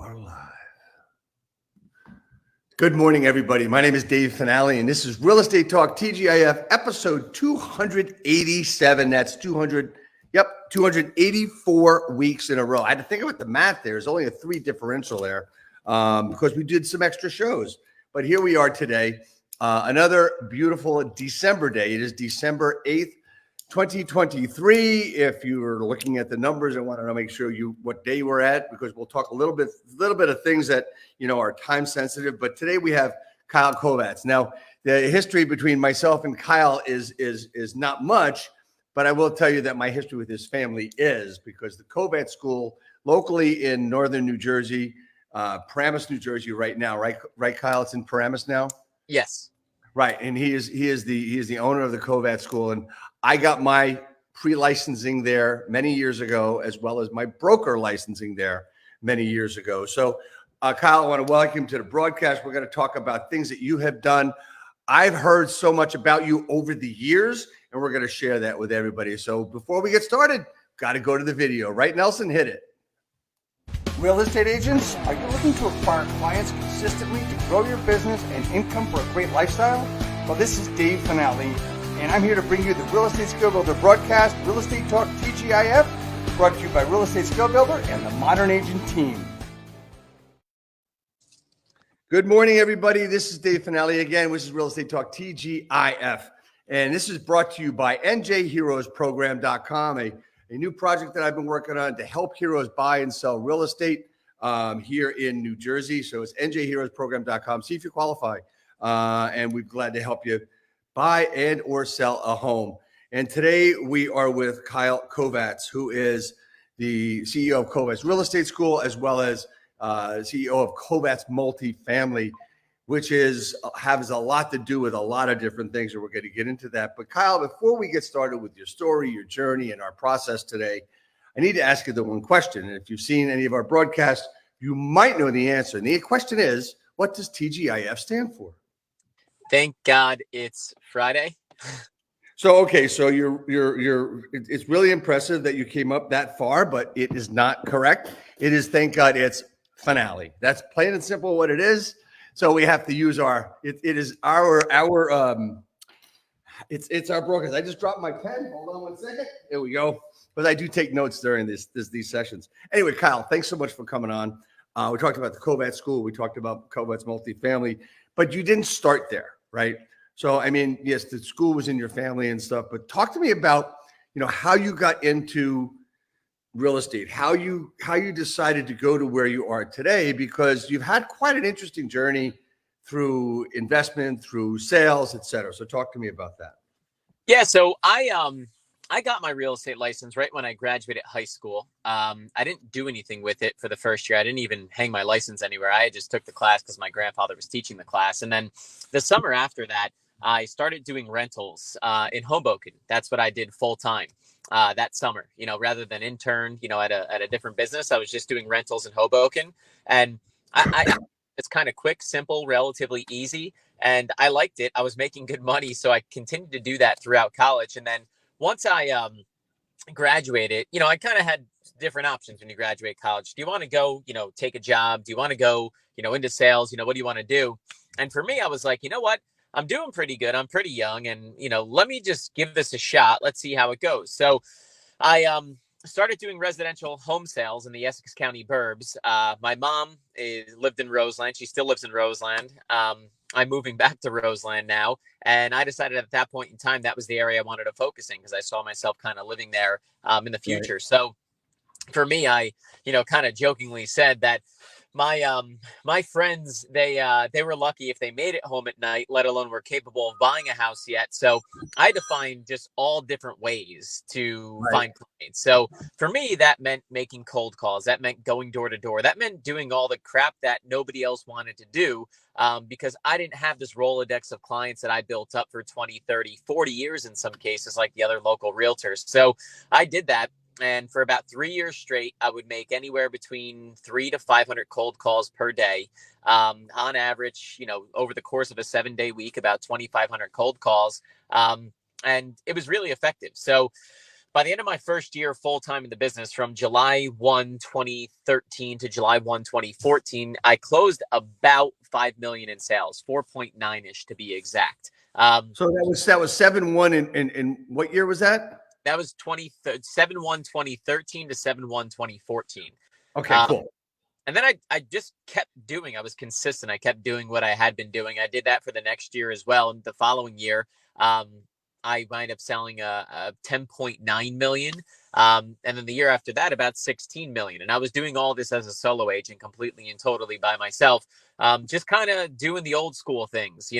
are live. Good morning, everybody. My name is Dave Finale, and this is Real Estate Talk TGIF episode 287. That's 284 weeks in a row. I had to think about the math there. There's only a 3 differential there because we did some extra shows. But here we are today, another beautiful December day. It is December 8th. 2023. If you are looking at the numbers and want to make sure what day we're at, because we'll talk a little bit of things that are time sensitive. But today we have Kyle Kovats. Now, the history between myself and Kyle is not much, but I will tell you that my history with his family is because the Kovats School locally in northern New Jersey, Paramus, New Jersey, right now, right, Kyle? It's in Paramus now. Yes. Right, and he is the owner of the Kovats School, and I got my pre-licensing there many years ago, as well as my broker licensing there many years ago. So, Kyle, I want to welcome you to the broadcast. We're going to talk about things that you have done. I've heard so much about you over the years, and we're going to share that with everybody. So before we get started, got to go to the video. Right, Nelson? Hit it. Real estate agents, are you looking to acquire clients consistently to grow your business and income for a great lifestyle? Well, this is Dave Finale, and I'm here to bring you the Real Estate Skill Builder broadcast, Real Estate Talk TGIF, brought to you by Real Estate Skill Builder and the Modern Agent team. Good morning, everybody. This is Dave Finale again, which is Real Estate Talk TGIF, and this is brought to you by njheroesprogram.com, a new project that I've been working on to help heroes buy and sell real estate here in New Jersey. So it's njheroesprogram.com. See if you qualify, and we're glad to help you buy and or sell a home. And today we are with Kyle Kovats, who is the CEO of Kovats Real Estate School, as well as CEO of Kovats Multifamily, which has a lot to do with a lot of different things, and we're going to get into that. But Kyle, before we get started with your story, your journey, and our process today, I need to ask you the one question. And if you've seen any of our broadcasts, you might know the answer. And the question is, what does TGIF stand for? Thank God it's Friday. So it's really impressive that you came up that far, but it is not correct. It is thank God it's finale. That's plain and simple what it is. So we have to use it's our broadcast. I just dropped my pen. Hold on one second. There we go. But I do take notes during these sessions. Anyway, Kyle, thanks so much for coming on. We talked about the Kovats School. We talked about Kovats Multifamily, but you didn't start there, right? So, I mean, yes, the school was in your family and stuff, but talk to me about, how you got into real estate, how you decided to go to where you are today, because you've had quite an interesting journey through investment, through sales, et cetera. So talk to me about that. Yeah. So I got my real estate license right when I graduated high school. I didn't do anything with it for the first year. I didn't even hang my license anywhere. I just took the class because my grandfather was teaching the class. And then the summer after that, I started doing rentals in Hoboken. That's what I did full time that summer, rather than intern, at a different business. I was just doing rentals in Hoboken, and it's kind of quick, simple, relatively easy. And I liked it. I was making good money. So I continued to do that throughout college. And then once I graduated, I kind of had different options when you graduate college. Do you want to go, take a job? Do you want to go, into sales? What do you want to do? And for me, I was like, you know what? I'm doing pretty good. I'm pretty young, and, let me just give this a shot. Let's see how it goes. So I started doing residential home sales in the Essex County burbs. My mom lived in Roseland. She still lives in Roseland. I'm moving back to Roseland now. And I decided at that point in time, that was the area I wanted to focus in because I saw myself kind of living there in the future. Right. So for me, I, kind of jokingly said that my friends, they were lucky if they made it home at night, let alone were capable of buying a house yet. So I had to find just all different ways to find clients. So for me, that meant making cold calls. That meant going door to door. That meant doing all the crap that nobody else wanted to do because I didn't have this Rolodex of clients that I built up for 20, 30, 40 years in some cases, like the other local realtors. So I did that. And for about 3 years straight, I would make anywhere between 300 to 500 cold calls per day. On average, over the course of a 7-day week, about 2,500 cold calls. And it was really effective. So By the end of my first year full-time in the business, from July 1, 2013 to July 1, 2014, I closed about 5 million in sales, 4.9-ish to be exact. So that was 7-1 in what year was that? That was 7/1, 2013 to 7/1, 2014. Okay, cool. And then I just kept doing, I was consistent. I kept doing what I had been doing. I did that for the next year as well. And the following year, I wind up selling a 10.9 million. And then the year after that, about 16 million. And I was doing all this as a solo agent, completely and totally by myself. Just kind of doing the old school things.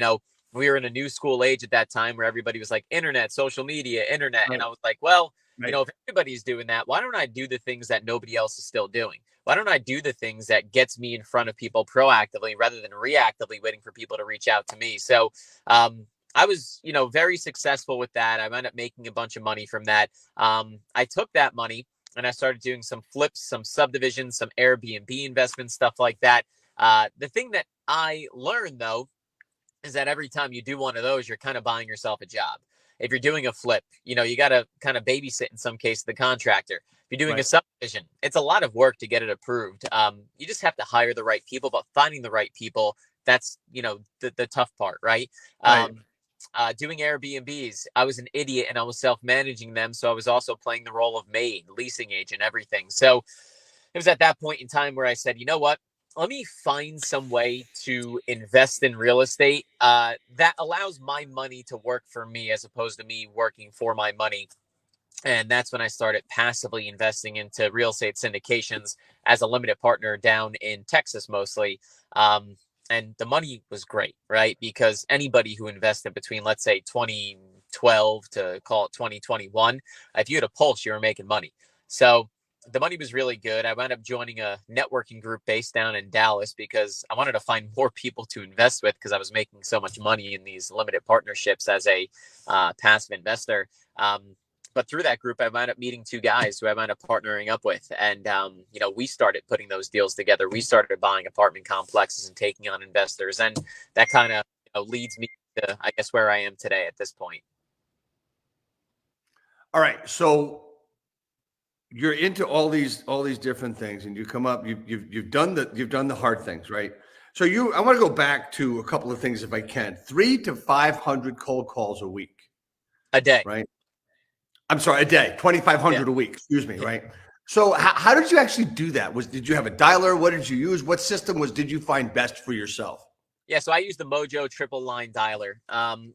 We were in a new school age at that time where everybody was like internet, social media, internet. Right. And I was like, well, Right. if everybody's doing that, why don't I do the things that nobody else is still doing? Why don't I do the things that gets me in front of people proactively rather than reactively waiting for people to reach out to me? So I was, very successful with that. I ended up making a bunch of money from that. I took that money and I started doing some flips, some subdivisions, some Airbnb investments, stuff like that. The thing that I learned, though, is that every time you do one of those, you're kind of buying yourself a job. If you're doing a flip, you got to kind of babysit in some case the contractor. If you're doing a subdivision, it's a lot of work to get it approved. You just have to hire the right people, but finding the right people, that's, the tough part, right? Doing Airbnbs, I was an idiot and I was self-managing them. So I was also playing the role of maid, leasing agent, everything. So it was at that point in time where I said, you know what? Let me find some way to invest in real estate that allows my money to work for me as opposed to me working for my money. And that's when I started passively investing into real estate syndications as a limited partner down in Texas, mostly. And the money was great, right? Because anybody who invested between, let's say, 2012 to call it 2021, if you had a pulse, you were making money. So the money was really good. I wound up joining a networking group based down in Dallas because I wanted to find more people to invest with because I was making so much money in these limited partnerships as a passive investor. But through that group, I wound up meeting two guys who I wound up partnering up with. And, we started putting those deals together. We started buying apartment complexes and taking on investors. And that kind of leads me to, I guess, where I am today at this point. All right. So you're into all these different things, and you come up. You've done the hard things, right? So I want to go back to a couple of things if I can. 300 to 500 cold calls a week, a day, right? I'm sorry, a day, 2,500 a week. Excuse me, right? So how did you actually do that? Did you have a dialer? What did you use? What system did you find best for yourself? Yeah, so I used the Mojo triple line dialer,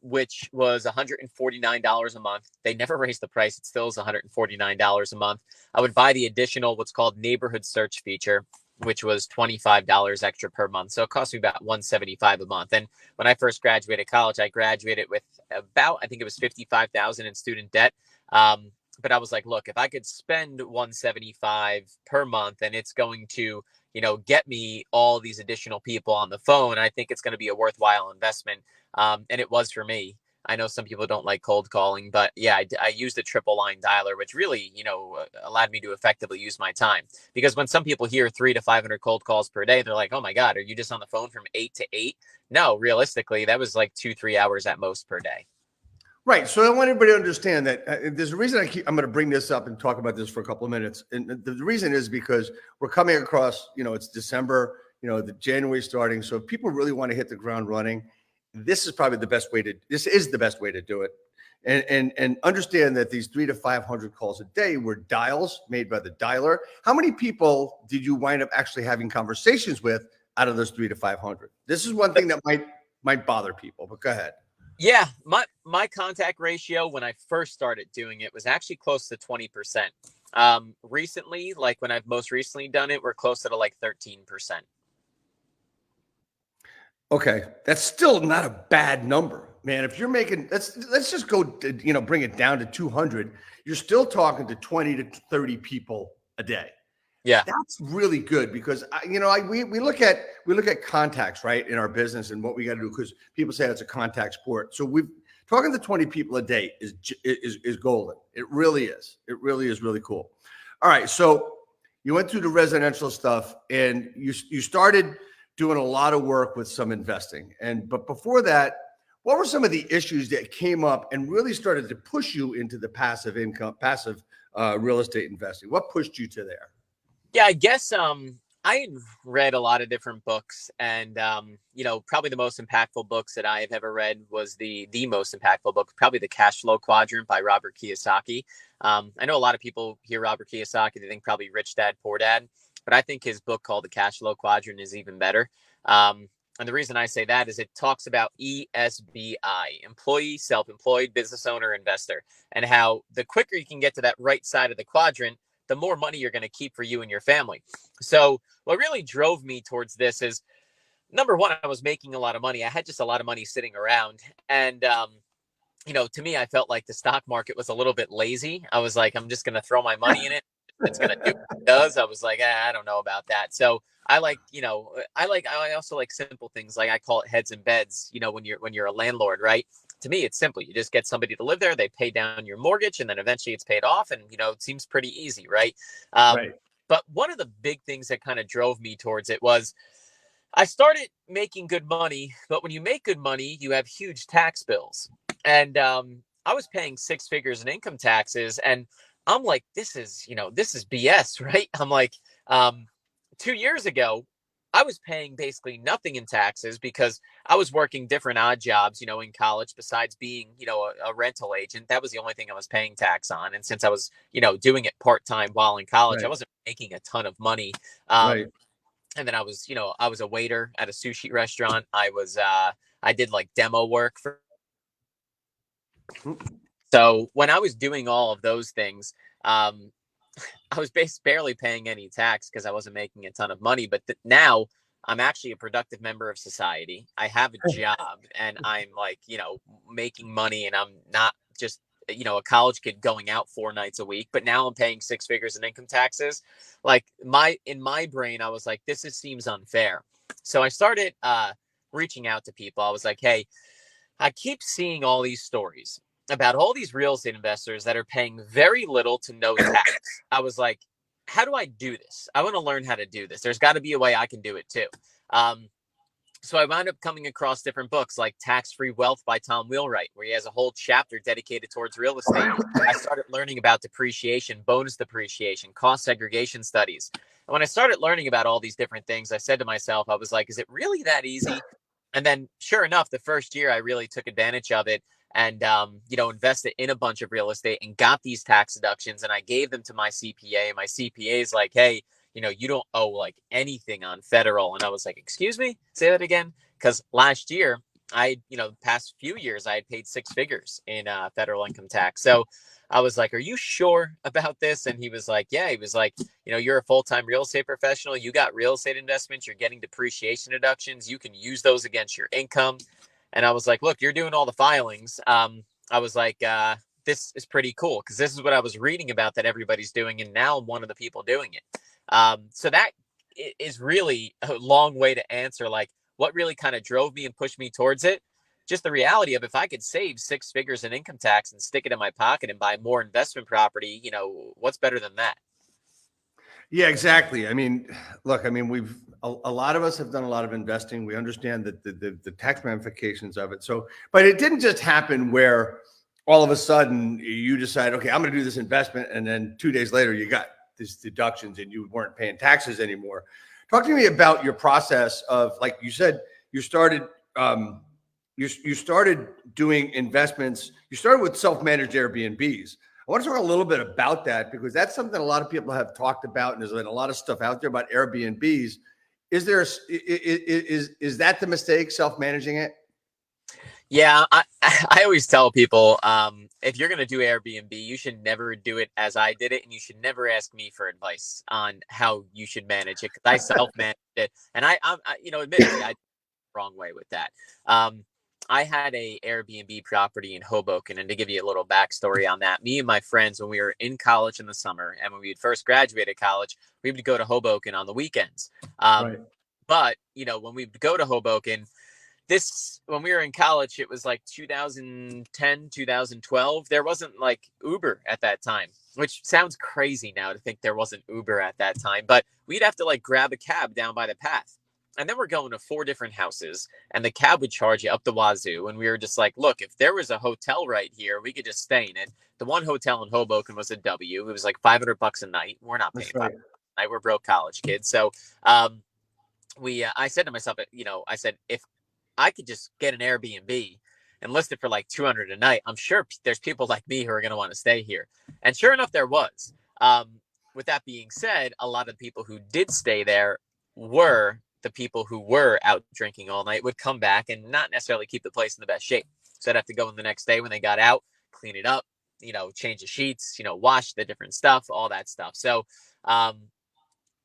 which was $149 a month. They never raised the price. It still is $149 a month. I would buy the additional what's called neighborhood search feature, which was $25 extra per month. So it cost me about $175 a month. And when I first graduated college, I graduated with about, I think it was $55,000 in student debt. But I was like, look, if I could spend $175 per month and it's going to, get me all these additional people on the phone, I think it's going to be a worthwhile investment. And it was for me. I know some people don't like cold calling, but yeah, I used a triple line dialer, which really, allowed me to effectively use my time. Because when some people hear 300 to 500 cold calls per day, they're like, oh my God, are you just on the phone from 8 to 8? No, realistically, that was like 2-3 hours at most per day. Right. So I want everybody to understand that there's a reason I'm going to bring this up and talk about this for a couple of minutes. And the reason is because we're coming across, it's December, the January starting. So if people really want to hit the ground running, this is probably the best way to do it. And understand that these 300 to 500 calls a day were dials made by the dialer. How many people did you wind up actually having conversations with out of those 300 to 500? This is one thing that might bother people, but go ahead. Yeah, my contact ratio when I first started doing it was actually close to 20%. Recently, like when I've most recently done it, we're closer to like 13%. Okay, that's still not a bad number, man. If you're making, let's just go, bring it down to 200. You're still talking to 20 to 30 people a day. Yeah, that's really good because we look at contacts, right, in our business and what we got to do because people say it's a contact sport. So talking to 20 people a day is golden. It really is. It really is really cool. All right, so you went through the residential stuff and you started doing a lot of work with some investing. But before that, what were some of the issues that came up and really started to push you into the passive real estate investing? What pushed you to there? Yeah, I guess I had read a lot of different books, and probably the most impactful books that I have ever read was the most impactful book, probably the Cash Flow Quadrant by Robert Kiyosaki. I know a lot of people hear Robert Kiyosaki, they think probably Rich Dad Poor Dad, but I think his book called the Cash Flow Quadrant is even better. And the reason I say that is it talks about ESBI, employee, self-employed, business owner, investor, and how the quicker you can get to that right side of the quadrant, the more money you're going to keep for you and your family. So what really drove me towards this is, number one, I was making a lot of money. I had just a lot of money sitting around. And, to me, I felt like the stock market was a little bit lazy. I was like, I'm just going to throw my money in it. It's going to do what it does. I was like, I don't know about that. So I also like simple things. Like I call it heads and beds, when you're a landlord, right? To me, it's simple. You just get somebody to live there. They pay down your mortgage, and then eventually it's paid off. And, it seems pretty easy, right? Right. But one of the big things that kind of drove me towards it was I started making good money. But when you make good money, you have huge tax bills. And I was paying six figures in income taxes. And I'm like, this is BS, right? I'm like, 2 years ago, I was paying basically nothing in taxes because I was working different odd jobs, in college, besides being, a rental agent. That was the only thing I was paying tax on. And since I was, doing it part-time while in college, I Right. wasn't making a ton of money. Right. And then I was a waiter at a sushi restaurant. I did like demo work for. So when I was doing all of those things, I was barely paying any tax because I wasn't making a ton of money. But now I'm actually a productive member of society. I have a job, and I'm like, making money, and I'm not just, a college kid going out 4 nights a week, but now I'm paying six figures in income taxes. Like in my brain, I was like, seems unfair. So I started reaching out to people. I was like, hey, I keep seeing all these stories about all these real estate investors that are paying very little to no tax. I was like, how do I do this? I want to learn how to do this. There's got to be a way I can do it too. So I wound up coming across different books like Tax-Free Wealth by Tom Wheelwright, where he has a whole chapter dedicated towards real estate. I started learning about depreciation, bonus depreciation, cost segregation studies. And when I started learning about all these different things, I said to myself, I was like, is it really that easy? And then sure enough, the first year I really took advantage of it and, invested in a bunch of real estate and got these tax deductions, and I gave them to my CPA, and my CPA is like, hey, you don't owe like anything on federal. And I was like, excuse me, say that again. Because last year the past few years, I had paid six figures in federal income tax. So I was like, are you sure about this? And he was like, yeah. He was like, you're a full-time real estate professional. You got real estate investments. You're getting depreciation deductions. You can use those against your income. And I was like, look, you're doing all the filings. I was like, this is pretty cool because this is what I was reading about that everybody's doing. And now I'm one of the people doing it. So that is really a long way to answer, like what really kind of drove me and pushed me towards it. Just the reality of if I could save six figures in income tax and stick it in my pocket and buy more investment property, what's better than that? Yeah, exactly. I mean, look, we've a lot of us have done a lot of investing. We understand that the tax ramifications of it. So, but it didn't just happen where all of a sudden you decide, okay, I'm going to do this investment, and then 2 days later you got these deductions and you weren't paying taxes anymore. Talk to me about your process of, like you said, you started you started doing investments. You started with self-managed Airbnbs. I want to talk a little bit about that because that's something a lot of people have talked about, and there's been a lot of stuff out there about Airbnbs. Is that the mistake, self-managing it? Yeah, I always tell people, if you're going to do Airbnb, you should never do it as I did it. And you should never ask me for advice on how you should manage it, because I self-managed it. And admittedly, I did the wrong way with that. I had a Airbnb property in Hoboken. And to give you a little backstory on that, me and my friends, when we were in college in the summer and when we had first graduated college, we would go to Hoboken on the weekends. Right. But, when we would go to Hoboken, when we were in college, it was like 2010, 2012. There wasn't like Uber at that time, which sounds crazy now to think there wasn't Uber at that time, but we'd have to like grab a cab down by the path. And then we're going to 4 different houses, and the cab would charge you up the wazoo. And we were just like, look, if there was a hotel right here, we could just stay in it. The one hotel in Hoboken was a W. It was like $500 a night. We're not paying That's $500 right. a night. We're broke college kids. So um, I said to myself, I said, if I could just get an Airbnb and list it for like 200 a night, I'm sure there's people like me who are going to want to stay here. And sure enough, there was. With that being said, a lot of people who did stay there were the people who were out drinking all night, would come back and not necessarily keep the place in the best shape. So I'd have to go in the next day when they got out, clean it up, change the sheets, wash the different stuff, all that stuff. So um,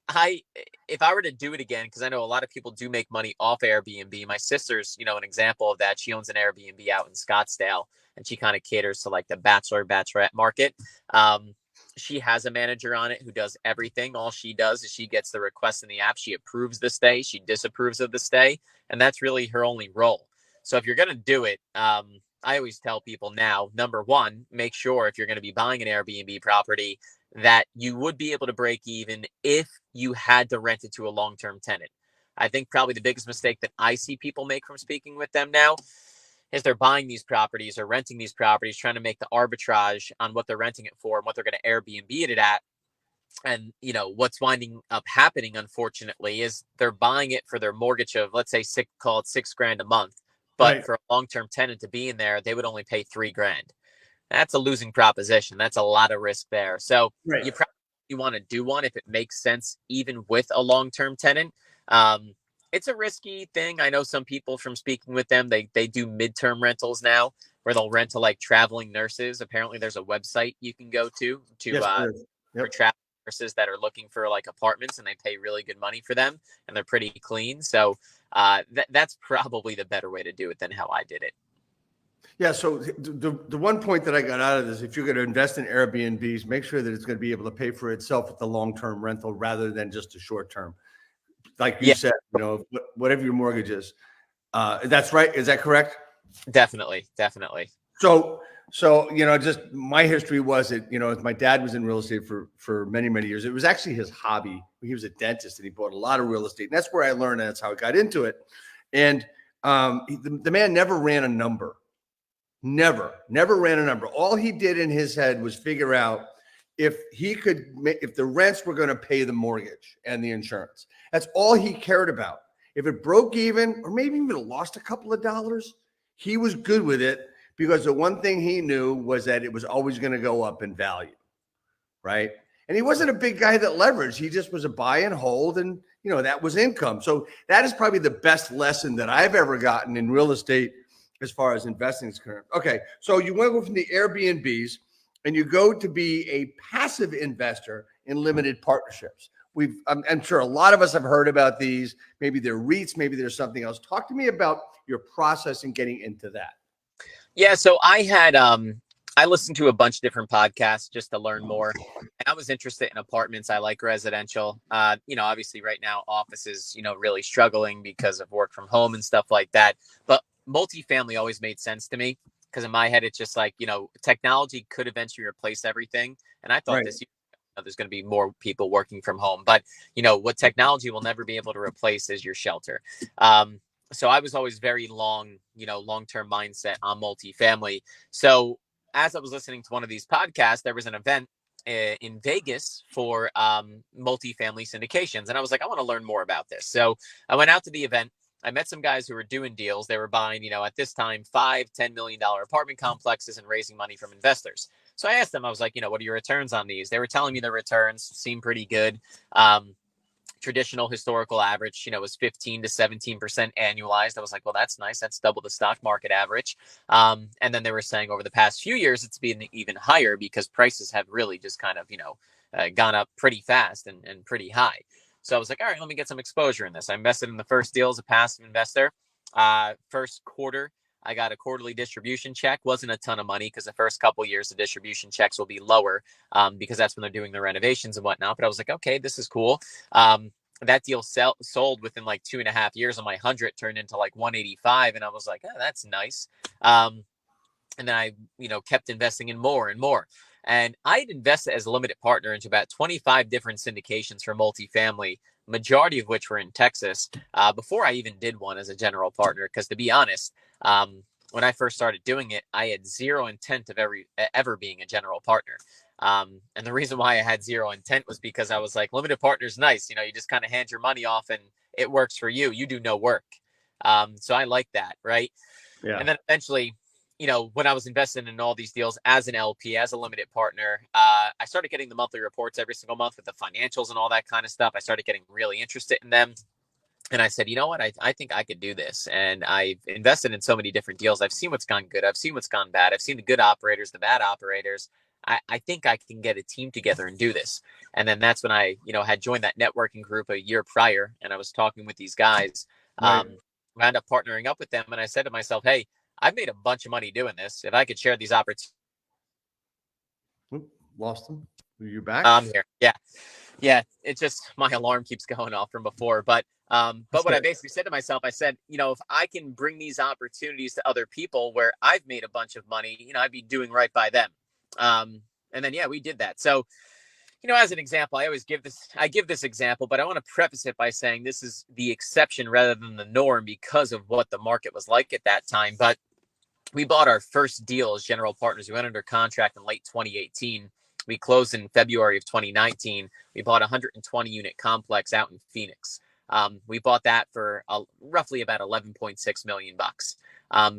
I if I were to do it again, because I know a lot of people do make money off Airbnb. My sister's, an example of that. She owns an Airbnb out in Scottsdale, and she kind of caters to like the bachelorette market. She has a manager on it who does everything. All she does is she gets the request in the app. She approves the stay. She disapproves of the stay, and that's really her only role. So if you're going to do it, I always tell people now, number one, make sure if you're going to be buying an Airbnb property that you would be able to break even if you had to rent it to a long-term tenant. I think probably the biggest mistake that I see people make from speaking with them now is they're buying these properties or renting these properties, trying to make the arbitrage on what they're renting it for and what they're going to Airbnb it at. And, what's winding up happening, unfortunately, is they're buying it for their mortgage of, let's say, call it $6,000 a month. But Right. for a long-term tenant to be in there, they would only pay $3,000. That's a losing proposition. That's a lot of risk there. So Right. you probably want to do one if it makes sense, even with a long-term tenant. Um, it's a risky thing. I know some people from speaking with them, they do midterm rentals now where they'll rent to like traveling nurses. Apparently there's a website you can go to Yes, there is. for Yep. traveling nurses that are looking for like apartments, and they pay really good money for them, and they're pretty clean. So that's probably the better way to do it than how I did it. Yeah. So the one point that I got out of this, if you're going to invest in Airbnbs, make sure that it's going to be able to pay for itself with the long-term rental rather than just a short-term. Like you Yeah, said, whatever your mortgage is. That's right. Is that correct? definitely. So, just my history was my dad was in real estate for many, many years. It was actually his hobby. He was a dentist and he bought a lot of real estate. And that's where I learned, and that's how I got into it. And the man never ran a number. Never ran a number. All he did in his head was figure out if the rents were going to pay the mortgage and the insurance. That's all he cared about. If it broke even or maybe even lost a couple of dollars, he was good with it because the one thing he knew was that it was always going to go up in value. Right. And he wasn't a big guy that leveraged. He just was a buy and hold, and that was income. So that is probably the best lesson that I've ever gotten in real estate as far as investing is concerned. Okay, so you want to go from the Airbnbs and you go to be a passive investor in limited partnerships. I'm sure a lot of us have heard about these. Maybe they're REITs, maybe there's something else. Talk to me about your process in getting into that. Yeah, so I listened to a bunch of different podcasts just to learn more. And I was interested in apartments. I like residential. Obviously right now offices, really struggling because of work from home and stuff like that. But multifamily always made sense to me because in my head it's just like, technology could eventually replace everything. And I thought Right. this year there's going to be more people working from home. But, what technology will never be able to replace is your shelter. So I was always very long-term mindset on multifamily. So as I was listening to one of these podcasts, there was an event in Vegas for multifamily syndications. And I was like, I want to learn more about this. So I went out to the event. I met some guys who were doing deals. They were buying, at this time, $5-10 million apartment complexes and raising money from investors. So I asked them, I was like, what are your returns on these? They were telling me the returns seemed pretty good. Traditional historical average, was 15 to 17% annualized. I was like, well, that's nice. That's double the stock market average. And then they were saying over the past few years, it's been even higher because prices have really just kind of, gone up pretty fast and pretty high. So I was like, all right, let me get some exposure in this. I invested in the first deal as a passive investor. First quarter, I got a quarterly distribution check. Wasn't a ton of money because the first couple of years, the distribution checks will be lower because that's when they're doing the renovations and whatnot. But I was like, okay, this is cool. That deal sold within like 2.5 years. On my 100 turned into like 185. And I was like, oh, that's nice. And then I, kept investing in more and more. And I had invested as a limited partner into about 25 different syndications for multifamily, majority of which were in Texas, before I even did one as a general partner. Because to be honest, when I first started doing it, I had zero intent of ever being a general partner. And the reason why I had zero intent was because I was like, limited partner's nice. You just kind of hand your money off and it works for you. You do no work. So I like that, right? Yeah. And then eventually, when I was investing in all these deals as an LP, as a limited partner, I started getting the monthly reports every single month with the financials and all that kind of stuff. I started getting really interested in them. And I said, you know what? I think I could do this. And I've invested in so many different deals. I've seen what's gone good. I've seen what's gone bad. I've seen the good operators, the bad operators. I think I can get a team together and do this. And then that's when I, had joined that networking group a year prior. And I was talking with these guys. Right. I ended up partnering up with them. And I said to myself, hey, I've made a bunch of money doing this. If I could share these opportunities. Lost them. Are you back? I'm here. Yeah. Yeah. It's just my alarm keeps going off from before. But what I basically said to myself, I said, if I can bring these opportunities to other people where I've made a bunch of money, I'd be doing right by them. And then, yeah, we did that. So, as an example, I give this example, but I want to preface it by saying this is the exception rather than the norm because of what the market was like at that time. But we bought our first deal as general partners. We went under contract in late 2018. We closed in February of 2019. We bought a 120 unit complex out in Phoenix. We bought that for roughly about 11.6 million bucks.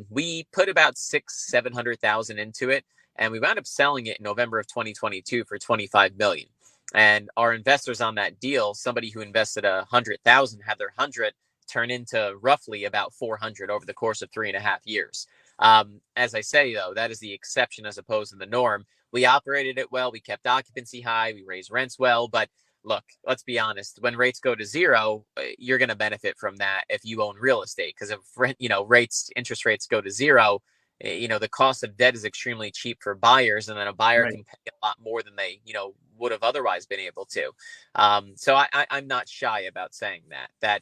We put about $700,000 into it, and we wound up selling it in November of 2022 for 25 million. And our investors on that deal, somebody who invested 100,000, had their 100 turn into roughly about 400 over the course of 3.5 years. As I say, though, that is the exception as opposed to the norm. We operated it well. We kept occupancy high. We raised rents well. But look, let's be honest. When rates go to zero, you're going to benefit from that if you own real estate. Because if interest rates go to zero, the cost of debt is extremely cheap for buyers, and then a buyer Right. can pay a lot more than they, would have otherwise been able to. So I'm not shy about saying that,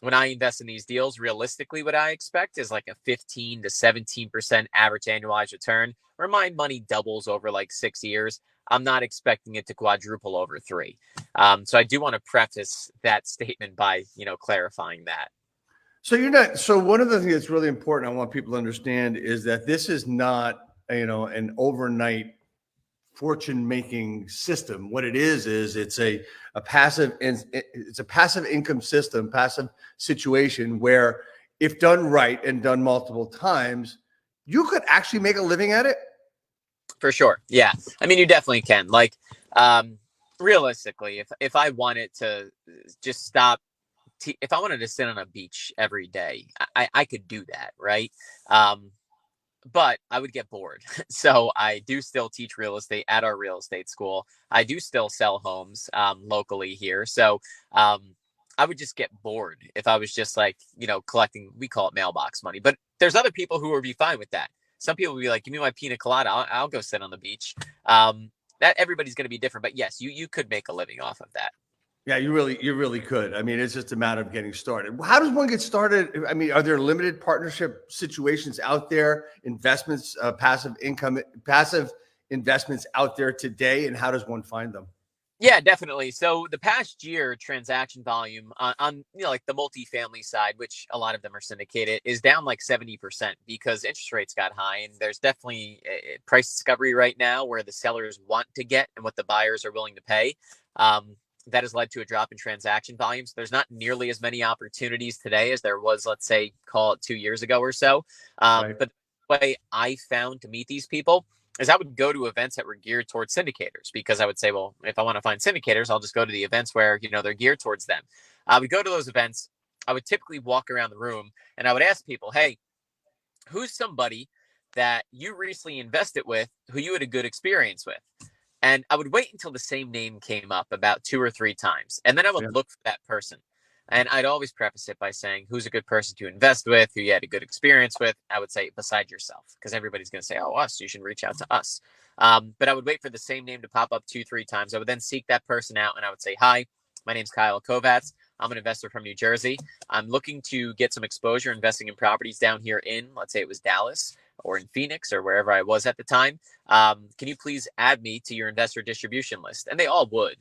when I invest in these deals, realistically, what I expect is like a 15 to 17% average annualized return, where my money doubles over like 6 years. I'm not expecting it to quadruple over 3. So I do want to preface that statement by, clarifying that. So one of the things that's really important I want people to understand is that this is not, an overnight fortune making system. What it is it's a passive income system, passive situation where if done right and done multiple times, you could actually make a living at it. For sure. Yeah. I mean, you definitely can. Like, realistically, if I wanted to just stop, if I wanted to sit on a beach every day, I could do that. Right. But I would get bored. So I do still teach real estate at our real estate school. I do still sell homes locally here. So I would just get bored if I was just like, collecting, we call it mailbox money. But there's other people who would be fine with that. Some people would be like, give me my pina colada. I'll go sit on the beach. That everybody's going to be different. But yes, you could make a living off of that. Yeah, you really could. I mean, it's just a matter of getting started. How does one get started? I mean, are there limited partnership situations out there, investments, passive investments out there today? And how does one find them? Yeah, definitely. So the past year transaction volume on like the multifamily side, which a lot of them are syndicated, is down like 70% because interest rates got high, and there's definitely a price discovery right now where the sellers want to get and what the buyers are willing to pay. That has led to a drop in transaction volumes. There's not nearly as many opportunities today as there was, let's say, call it 2 years ago or so. Right. But the way I found to meet these people is I would go to events that were geared towards syndicators, because I would say, well, if I want to find syndicators, I'll just go to the events where, they're geared towards them. I would go to those events. I would typically walk around the room and I would ask people, hey, who's somebody that you recently invested with who you had a good experience with? And I would wait until the same name came up about 2 or 3 times. And then I would look for that person. And I'd always preface it by saying, who's a good person to invest with, who you had a good experience with? I would say, beside yourself, because everybody's going to say, oh, us, you should reach out to us. But I would wait for the same name to pop up 2, 3 times. I would then seek that person out and I would say, hi, my name's Kyle Kovats. I'm an investor from New Jersey. I'm looking to get some exposure investing in properties down here in, let's say it was Dallas. or in Phoenix or wherever I was at the time. Can you please add me to your investor distribution list? And they all would.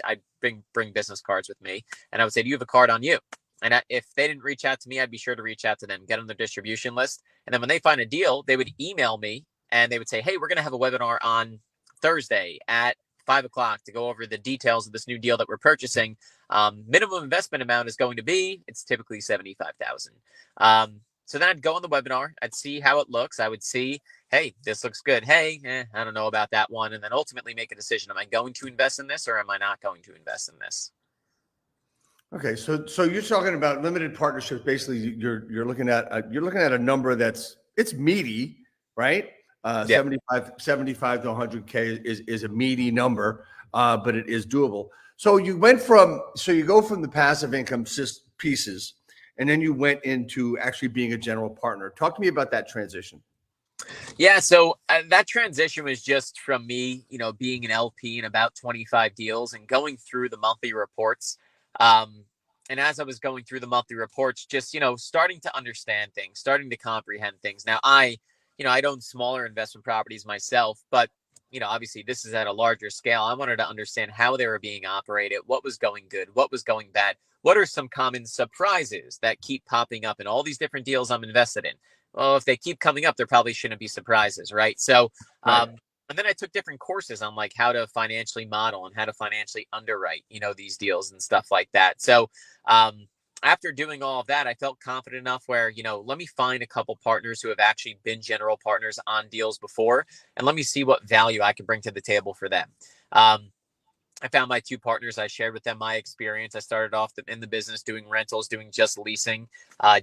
I'd bring business cards with me, and I would say, do you have a card on you? And if they didn't reach out to me, I'd be sure to reach out to them, get on their distribution list. And then when they find a deal, they would email me and they would say, hey, we're going to have a webinar on Thursday at 5 o'clock to go over the details of this new deal that we're purchasing. Minimum investment amount is going to be, it's typically 75,000. So then I'd go on the webinar, I'd see how it looks. I would see, hey, this looks good. Hey, I don't know about that one. And then ultimately make a decision. Am I going to invest in this or am I not going to invest in this? Okay, so you're talking about limited partnerships. Basically, you're looking at a number it's meaty, right? 75 to 100K is a meaty number, but it is doable. So you go from the passive income pieces, and then you went into actually being a general partner. Talk to me about that transition. Yeah, so that transition was just from me, being an LP in about 25 deals and going through the monthly reports. And as I was going through the monthly reports, just, starting to understand things, starting to comprehend things. Now, I own smaller investment properties myself, but, obviously this is at a larger scale. I wanted to understand how they were being operated, what was going good, what was going bad, what are some common surprises that keep popping up in all these different deals I'm invested in. Well, if they keep coming up, there probably shouldn't be surprises, right? So, Right. And then I took different courses on like how to financially model and how to financially underwrite, these deals and stuff like that. So, after doing all of that, I felt confident enough where, let me find a couple partners who have actually been general partners on deals before, and let me see what value I can bring to the table for them. I found my two partners. I shared with them my experience. I started off in the business doing rentals, doing just leasing,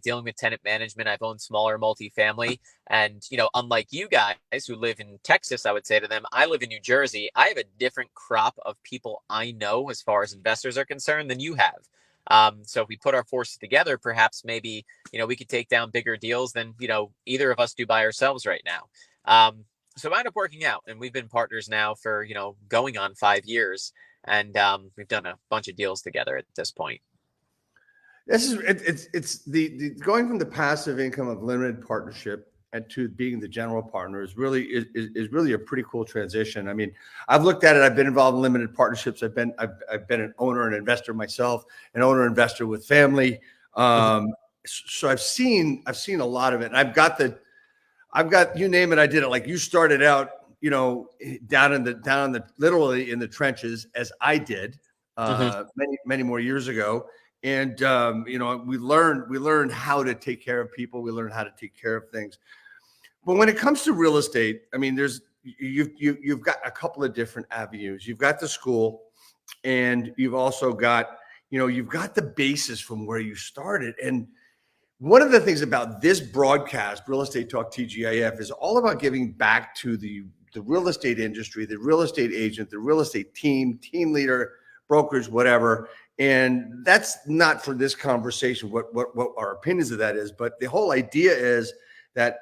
dealing with tenant management. I've owned smaller multifamily. And, unlike you guys who live in Texas, I would say to them, I live in New Jersey. I have a different crop of people I know as far as investors are concerned than you have. So if we put our forces together, perhaps maybe, we could take down bigger deals than, either of us do by ourselves right now. So it ended up working out, and we've been partners now for, going on 5 years. And we've done a bunch of deals together at this point. It's the going from the passive income of limited partnership and to being the general partner is really a pretty cool transition. I mean, I've looked at it. I've been involved in limited partnerships. I've been an owner and investor myself, an owner investor with family. So I've seen a lot of it. And I've got you name it. I did it. Like you started out, down in the literally in the trenches as I did many more years ago. And we learned how to take care of people. We learned how to take care of things. But when it comes to real estate, I mean, you've got a couple of different avenues. You've got the school, and you've also got you've got the basis from where you started. And one of the things about this broadcast, Real Estate Talk TGIF, is all about giving back to the real estate industry, the real estate agent, the real estate team leader, brokers, whatever. And that's not for this conversation, what our opinions of that is. But the whole idea is that,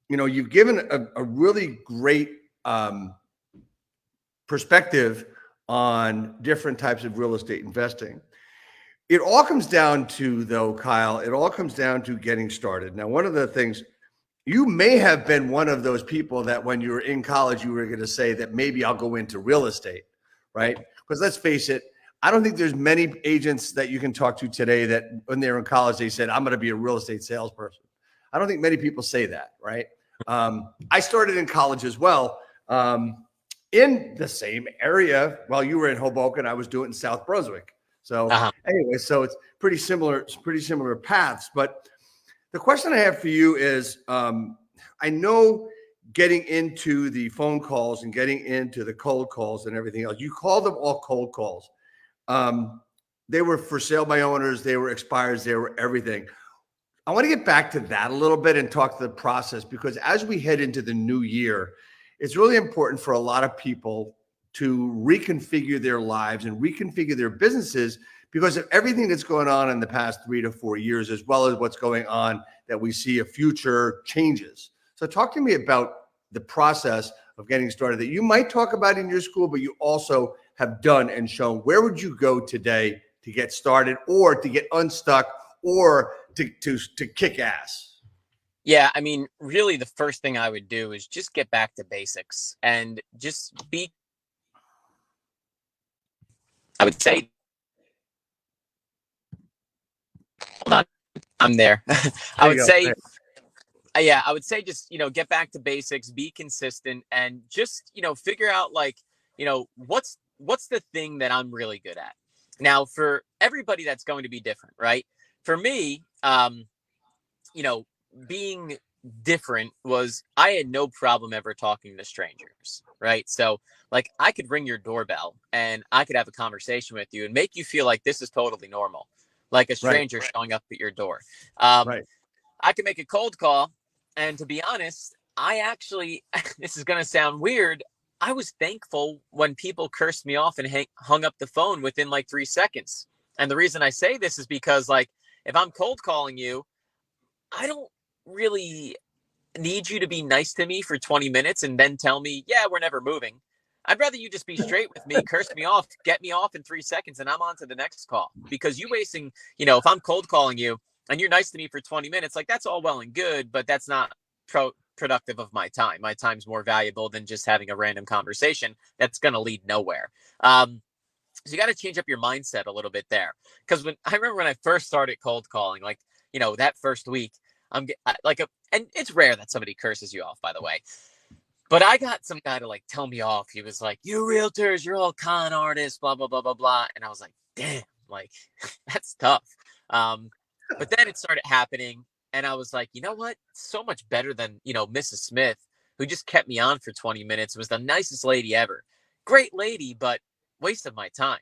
you've given a really great perspective on different types of real estate investing. It all comes down to, though, Kyle, getting started. Now, one of the things, you may have been one of those people that when you were in college, you were going to say that maybe I'll go into real estate, right? Because let's face it, I don't think there's many agents that you can talk to today that when they were in college, they said, I'm going to be a real estate salesperson. I don't think many people say that, right? I started in college as well, in the same area. While you were in Hoboken, I was doing it in South Brunswick. So anyway, so it's pretty similar paths. But the question I have for you is, I know getting into the phone calls and getting into the cold calls and everything else, you call them all cold calls. They were for sale by owners, they were expires, they were everything. I want to get back to that a little bit and talk to the process, because as we head into the new year, it's really important for a lot of people to reconfigure their lives and reconfigure their businesses because of everything that's going on in the past 3 to 4 years, as well as what's going on that we see a future changes. So talk to me about the process of getting started that you might talk about in your school, but you also have done and shown. Where would you go today to get started, or to get unstuck, or to kick ass? Yeah, I mean, really, the first thing I would do is just get back to basics and just be. I would say, hold on, I'm there. I There you would go. say, yeah, I would say just, get back to basics, be consistent, and just, figure out like, what's the thing that I'm really good at. Now, for everybody, that's going to be different, right? For me, you know, being different was I had no problem ever talking to strangers, right? So, like, I could ring your doorbell and I could have a conversation with you and make you feel like this is totally normal, like a Right, stranger showing up at your door. Um, right. I could make a cold call. And to be honest, I actually, this is going to sound weird. I was thankful when people cursed me off and hung up the phone within like 3 seconds. And the reason I say this is because, like, if I'm cold calling you, I don't really need you to be nice to me for 20 minutes and then tell me, yeah, we're never moving. I'd rather you just be straight with me, curse me off, get me off in 3 seconds, and I'm on to the next call. Because you wasting, if I'm cold calling you and you're nice to me for 20 minutes, like that's all well and good, but that's not productive of my time. My time's more valuable than just having a random conversation that's going to lead nowhere. So you got to change up your mindset a little bit there. Because when I remember when I first started cold calling, like, that first week, and it's rare that somebody curses you off, by the way. But I got some guy to like tell me off. He was like, "You realtors, you're all con artists, blah blah blah blah blah." And I was like, "Damn, like that's tough." Um, but then it started happening, and I was like, "You know what? So much better than Mrs. Smith, who just kept me on for 20 minutes. Was the nicest lady ever. Great lady, but waste of my time,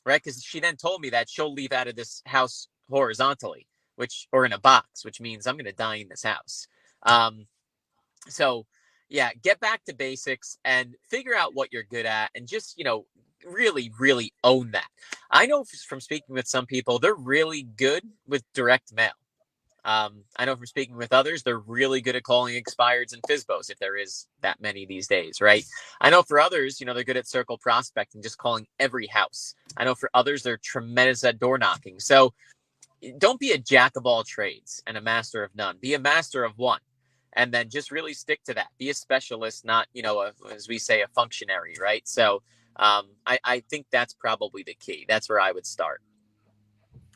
right? Because she then told me that she'll leave out of this house horizontally, or in a box, which means I'm going to die in this house. Um, so yeah, get back to basics and figure out what you're good at and just, really, really own that. I know from speaking with some people, they're really good with direct mail. I know from speaking with others, they're really good at calling expireds and FISBOs, if there is that many these days, right? I know for others, they're good at circle prospecting, just calling every house. I know for others, they're tremendous at door knocking. So don't be a jack of all trades and a master of none. Be a master of one. And then just really stick to that. Be a specialist, not, as we say, a functionary, right? So I think that's probably the key. That's where I would start.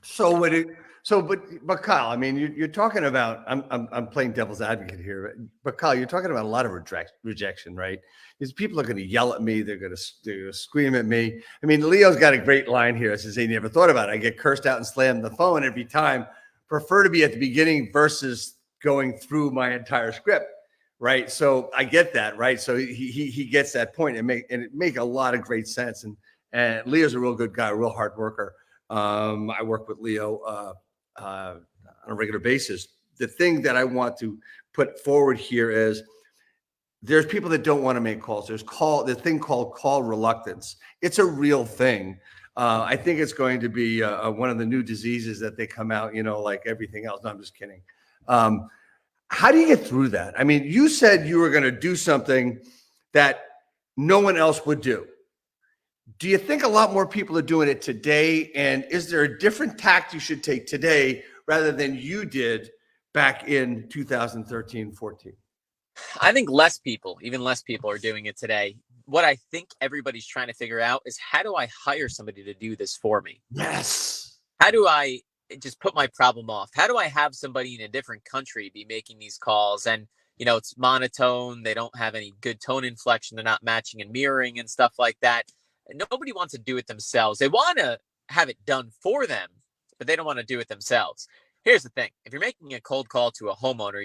So would it? So, but Kyle, I mean, you're talking about. I'm playing devil's advocate here, but Kyle, you're talking about a lot of rejection, right? Because people are going to yell at me, they're going to scream at me. I mean, Leo's got a great line here. It says he never thought about it. I get cursed out and slammed the phone every time. Prefer to be at the beginning versus going through my entire script, right? So I get that, right? So he gets that point and it make a lot of great sense. And Leo's a real good guy, a real hard worker. I work with Leo on a regular basis. The thing that I want to put forward here is there's people that don't want to make calls. There's the thing called call reluctance. It's a real thing. I think it's going to be one of the new diseases that they come out, like everything else. No, I'm just kidding. How do you get through that? I mean, you said you were going to do something that no one else would do. Do you think a lot more people are doing it today? And is there a different tact you should take today rather than you did back in 2013, 14? I think even less people are doing it today. What I think everybody's trying to figure out is, how do I hire somebody to do this for me? Yes. How do I just put my problem off? How do I have somebody in a different country be making these calls? And, it's monotone. They don't have any good tone inflection. They're not matching and mirroring and stuff like that. Nobody wants to do it themselves. They want to have it done for them, but they don't want to do it themselves. Here's the thing. If you're making a cold call to a homeowner,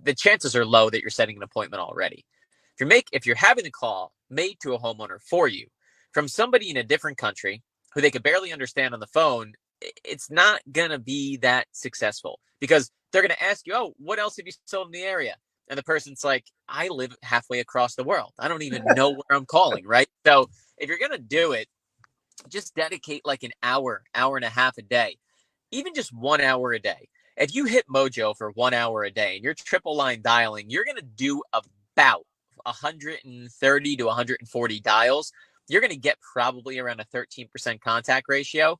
the chances are low that you're setting an appointment already. If you're having a call made to a homeowner for you from somebody in a different country who they could barely understand on the phone, it's not going to be that successful, because they're going to ask you, "Oh, what else have you sold in the area?" And the person's like, "I live halfway across the world. I don't even know where I'm calling," right? So if you're going to do it, just dedicate like an hour, hour and a half a day, even just 1 hour a day. If you hit Mojo for 1 hour a day and you're triple line dialing, you're going to do about 130 to 140 dials. You're going to get probably around a 13% contact ratio.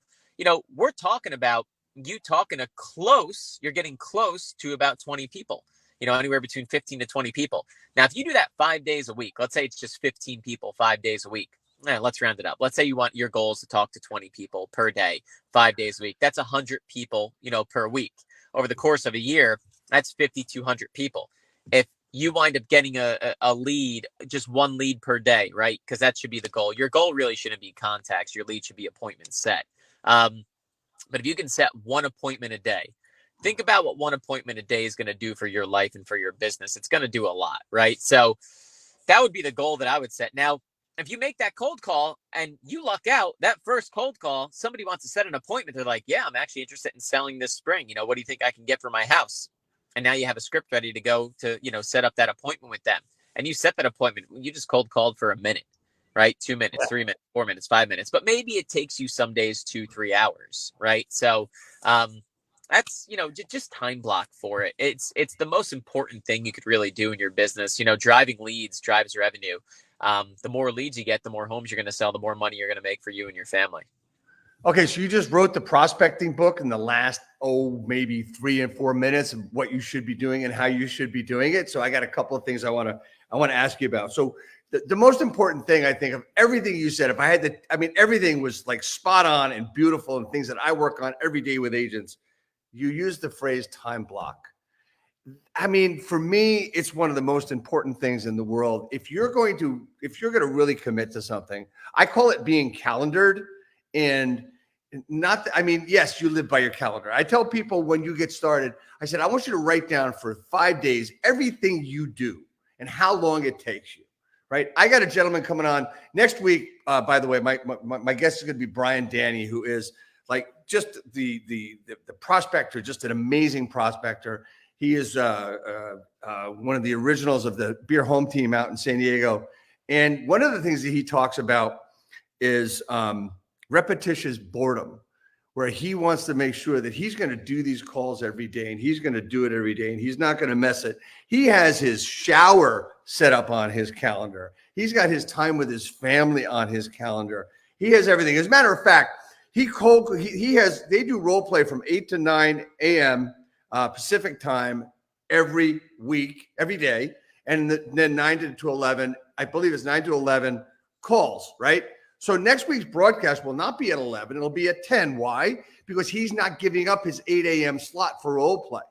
We're talking about you're getting close to about 20 people, anywhere between 15 to 20 people. Now, if you do that 5 days a week, let's say it's just 15 people 5 days a week. Let's round it up. Let's say your goal is to talk to 20 people per day, 5 days a week. That's 100 people, per week. Over the course of a year, that's 5,200 people. If you wind up getting a lead, just one lead per day, right? Because that should be the goal. Your goal really shouldn't be contacts. Your lead should be appointments set. But if you can set one appointment a day, think about what one appointment a day is going to do for your life and for your business. It's going to do a lot, right? So that would be the goal that I would set. Now, if you make that cold call and you luck out, that first cold call, somebody wants to set an appointment. They're like, yeah, I'm actually interested in selling this spring. What do you think I can get for my house? And now you have a script ready to go to, set up that appointment with them. And you set that appointment. You just cold called for a minute, right? 2 minutes, 3 minutes, 4 minutes, 5 minutes. But maybe it takes you some days 2-3 hours, right? So that's, just time block for it. It's the most important thing you could really do in your business. Driving leads drives revenue. The more leads you get, the more homes you're going to sell, the more money you're going to make for you and your family. Okay, so you just wrote the prospecting book in the last, maybe 3 and 4 minutes of what you should be doing and how you should be doing it. So I got a couple of things I want to ask you about. So the most important thing, I think, of everything you said, everything was like spot on and beautiful and things that I work on every day with agents. You used the phrase time block. For me, it's one of the most important things in the world. If you're going to really commit to something, I call it being calendared. And yes, you live by your calendar. I tell people when you get started, I said, I want you to write down for 5 days everything you do and how long it takes you, right? I got a gentleman coming on next week. By the way, my guest is going to be Brian Danny, who is like just the prospector, just an amazing prospector. He is one of the originals of the Beer Home Team out in San Diego. And one of the things that he talks about is repetitious boredom, where he wants to make sure that he's going to do these calls every day and he's going to do it every day and he's not going to mess it. He has his shower set up on his calendar. He's got his time with his family on his calendar. He has everything. As a matter of fact, they do role play from 8 to 9 a.m. Pacific time every week, every day. And then 9 to 11, I believe it's 9 to 11 calls, right? So next week's broadcast will not be at 11. It'll be at 10. Why? Because he's not giving up his 8 a.m. slot for role play.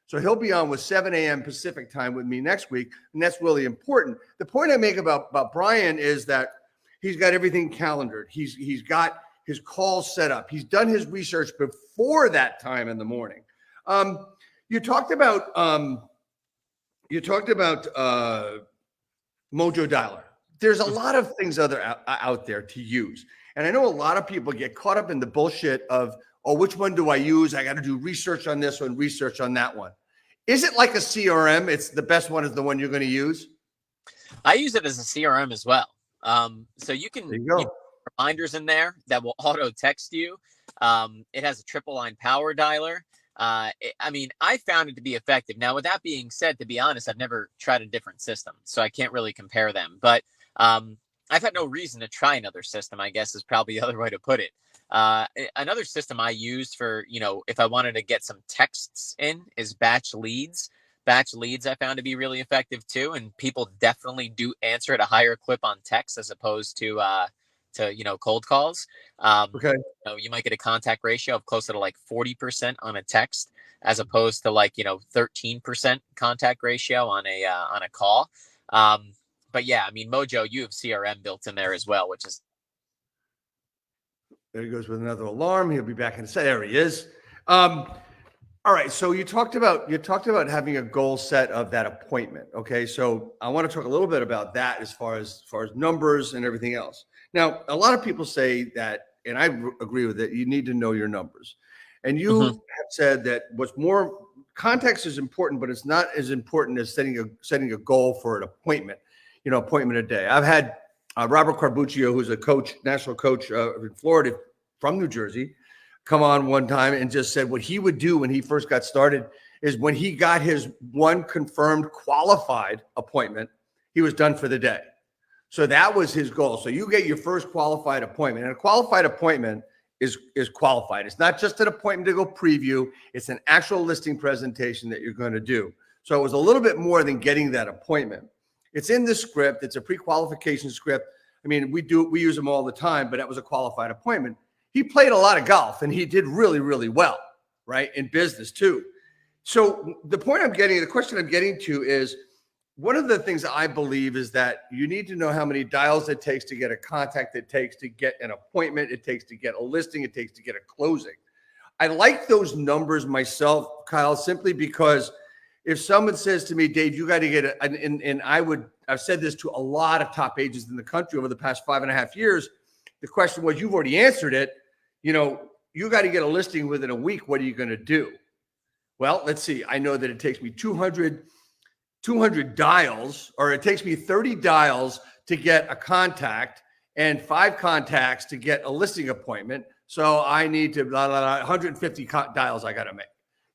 So he'll be on with 7 a.m. Pacific time with me next week. And that's really important. The point I make about Brian is that he's got everything calendared. He's got his calls set up. He's done his research before that time in the morning. You talked about Mojo Dialer. There's a lot of things out there to use. And I know a lot of people get caught up in the bullshit of, which one do I use? I got to do research on this one, research on that one. Is it like a CRM? It's the best one is the one you're going to use? I use it as a CRM as well. So you can put reminders in there that will auto text you. It has a triple line power dialer. I found it to be effective. Now, with that being said, to be honest, I've never tried a different system, so I can't really compare them. But I've had no reason to try another system, I guess is probably the other way to put it. Another system I used for, if I wanted to get some texts in is batch leads. Batch leads I found to be really effective too. And people definitely do answer at a higher clip on text as opposed to cold calls. Okay. You might get a contact ratio of closer to like 40% on a text as opposed to 13% contact ratio on a call. But yeah, Mojo, you have CRM built in there as well, which is. There he goes with another alarm. He'll be back in a second. There he is. All right. So you talked about having a goal set of that appointment. Okay. So I want to talk a little bit about that as far as numbers and everything else. Now, a lot of people say that, and I agree with it, you need to know your numbers. And you have said that what's more, context is important, but it's not as important as setting a goal for an appointment, appointment a day. I've had Robert Carbuccio, who's a coach, national coach in Florida from New Jersey, come on one time and just said what he would do when he first got started is when he got his one confirmed qualified appointment, he was done for the day. So that was his goal. So you get your first qualified appointment, and a qualified appointment is qualified. It's not just an appointment to go preview. It's an actual listing presentation that you're going to do. So it was a little bit more than getting that appointment. It's in the script. It's a pre-qualification script. I mean, we use them all the time, but that was a qualified appointment. He played a lot of golf and he did really, really well, right? In business too. So the question I'm getting to is, one of the things that I believe is that you need to know how many dials it takes to get a contact, it takes to get an appointment, it takes to get a listing, it takes to get a closing. I like those numbers myself, Kyle, simply because if someone says to me, Dave, you got to get I've said this to a lot of top agents in the country over the past 5.5 years. The question was, you've already answered it. You got to get a listing within a week. What are you going to do? Well, let's see. I know that it takes me 200 dials, or it takes me 30 dials to get a contact and 5 contacts to get a listing appointment. So I need to 150 dials I got to make.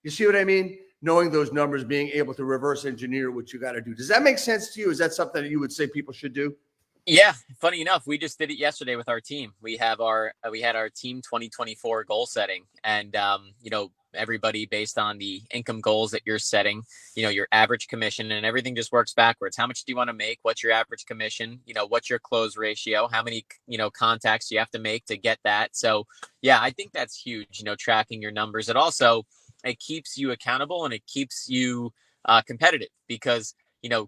You see what I mean? Knowing those numbers, being able to reverse engineer what you got to do. Does that make sense to you? Is that something that you would say people should do? Yeah, funny enough, we just did it yesterday with our team. We had our team 2024 goal setting, and everybody, based on the income goals that you're setting, your average commission, and everything just works backwards. How much do you want to make? What's your average commission? What's your close ratio? How many contacts do you have to make to get that? So yeah, I think that's huge. Tracking your numbers. It keeps you accountable and it keeps you competitive, because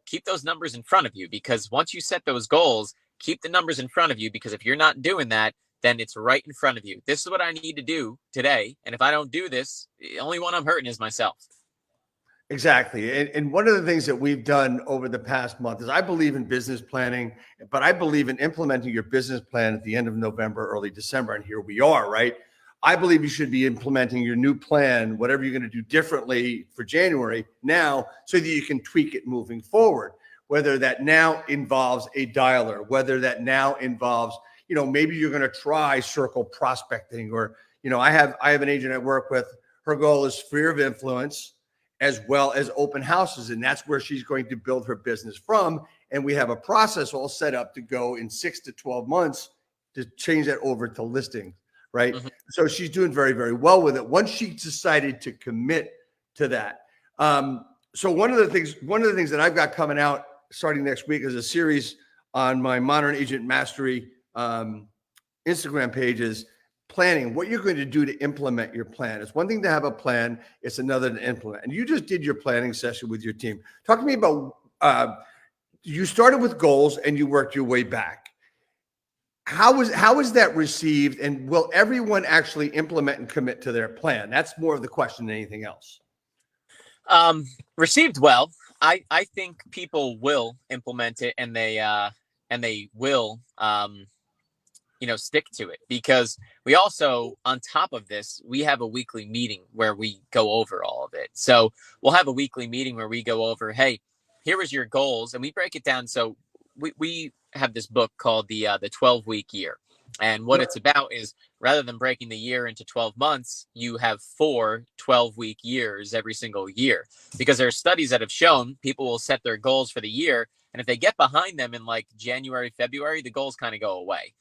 keep those numbers in front of you, because once you set those goals, keep the numbers in front of you, because if you're not doing that, then it's right in front of you. This is what I need to do today. And if I don't do this, the only one I'm hurting is myself. Exactly. And one of the things that we've done over the past month is, I believe in business planning, but I believe in implementing your business plan at the end of November, early December. And here we are, right? I believe you should be implementing your new plan, whatever you're going to do differently for January now, so that you can tweak it moving forward. Whether that now involves a dialer, whether that now involves, maybe you're going to try circle prospecting, or, I have an agent I work with. Her goal is sphere of influence as well as open houses. And that's where she's going to build her business from. And we have a process all set up to go in 6 to 12 months to change that over to listings. Right. Mm-hmm. So she's doing very, very well with it once she decided to commit to that. So one of the things that I've got coming out starting next week is a series on my Modern Agent Mastery Instagram page, is planning what you're going to do to implement your plan. It's one thing to have a plan. It's another to implement. And you just did your planning session with your team. Talk to me about, you started with goals and you worked your way back. How was that received, and will everyone actually implement and commit to their plan? That's more of the question than anything else. Received well. I think people will implement it, and they will stick to it, because we also, on top of this, we have a weekly meeting where we go over all of it. So we'll have a weekly meeting where we go over, hey, here was your goals, and we break it down. So we have this book called the 12-week year. And what it's about is, rather than breaking the year into 12 months, you have 4 12-week years every single year, because there are studies that have shown people will set their goals for the year. And if they get behind them in like January, February, the goals kind of go away.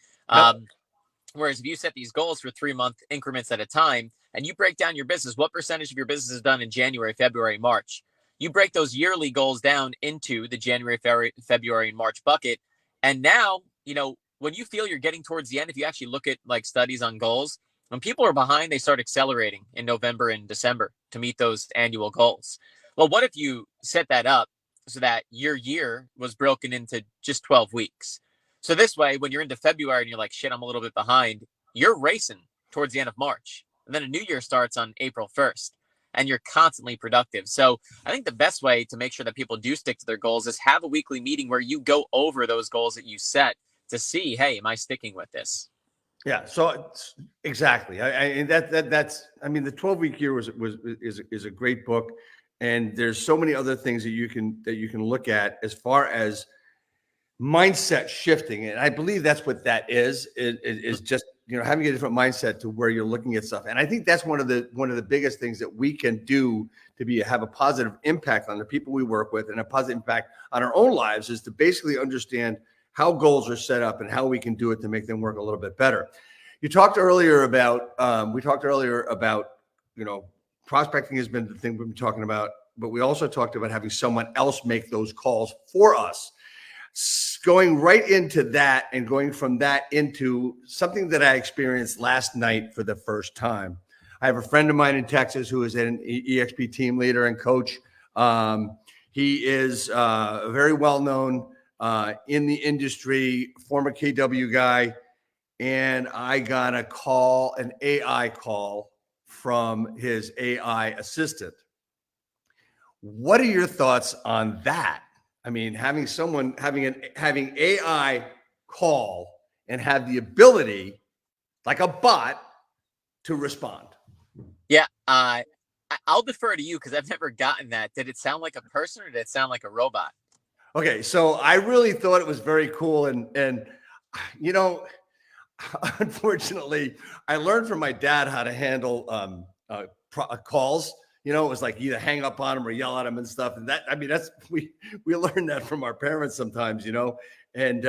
Whereas if you set these goals for 3-month increments at a time, and you break down your business, what percentage of your business is done in January, February, March? You break those yearly goals down into the January, February, and March bucket. And now, when you feel you're getting towards the end, if you actually look at like studies on goals, when people are behind, they start accelerating in November and December to meet those annual goals. Well, what if you set that up so that your year was broken into just 12 weeks? So this way, when you're into February and you're like, shit, I'm a little bit behind, you're racing towards the end of March. And then a new year starts on April 1st. And you're constantly productive. So I think the best way to make sure that people do stick to their goals is have a weekly meeting where you go over those goals that you set to see, hey, am I sticking with this? Yeah. So exactly. That's the 12-week year is a great book, and there's so many other things that you can look at as far as mindset shifting. And I believe that's what that is. It is just, having a different mindset to where you're looking at stuff. And I think that's one of the biggest things that we can do to have a positive impact on the people we work with, and a positive impact on our own lives, is to basically understand how goals are set up and how we can do it to make them work a little bit better. You talked earlier about, we talked earlier about, you know, prospecting has been the thing we've been talking about, but we also talked about having someone else make those calls for us. Going right into that and going from that into something that I experienced last night for the first time. I have a friend of mine in Texas who is an EXP team leader and coach. He is very well known in the industry, former KW guy. And I got a call, an AI call from his AI assistant. What are your thoughts on that? I mean, having someone having AI call and have the ability, like a bot, to respond. Yeah, I'll defer to you because I've never gotten that. Did it sound like a person or did it sound like a robot? Okay, so I really thought it was very cool, and you know, unfortunately, I learned from my dad how to handle calls. You know, it was like either hang up on them or yell at them and stuff. And that, I mean, that's we learned that from our parents sometimes, you know. And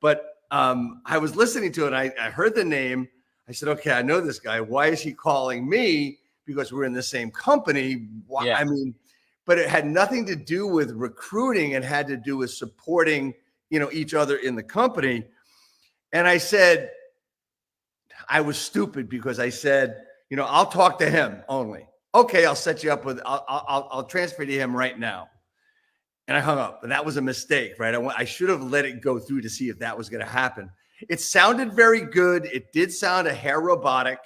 but I was listening to it. I heard the name. I said, okay, I know this guy. Why is he calling me? Because we're in the same company. Why? Yeah. I mean, but it had nothing to do with recruiting. It had to do with supporting, you know, each other in the company. And I said, I was stupid because I said, you know, I'll talk to him only. Okay, I'll set you up with, I'll transfer to him right now. And I hung up, and that was a mistake, right? I should have let it go through to see if that was going to happen. It sounded very good. It did sound a hair robotic.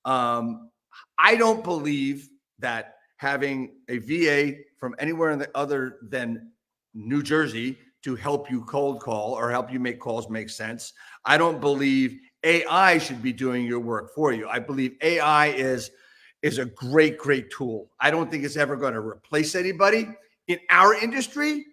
I don't believe that having a VA from anywhere in the other than New Jersey to help you cold call or help you make calls makes sense. I don't believe AI should be doing your work for you. I believe AI is a great tool. I don't think it's ever going to replace anybody in our industry.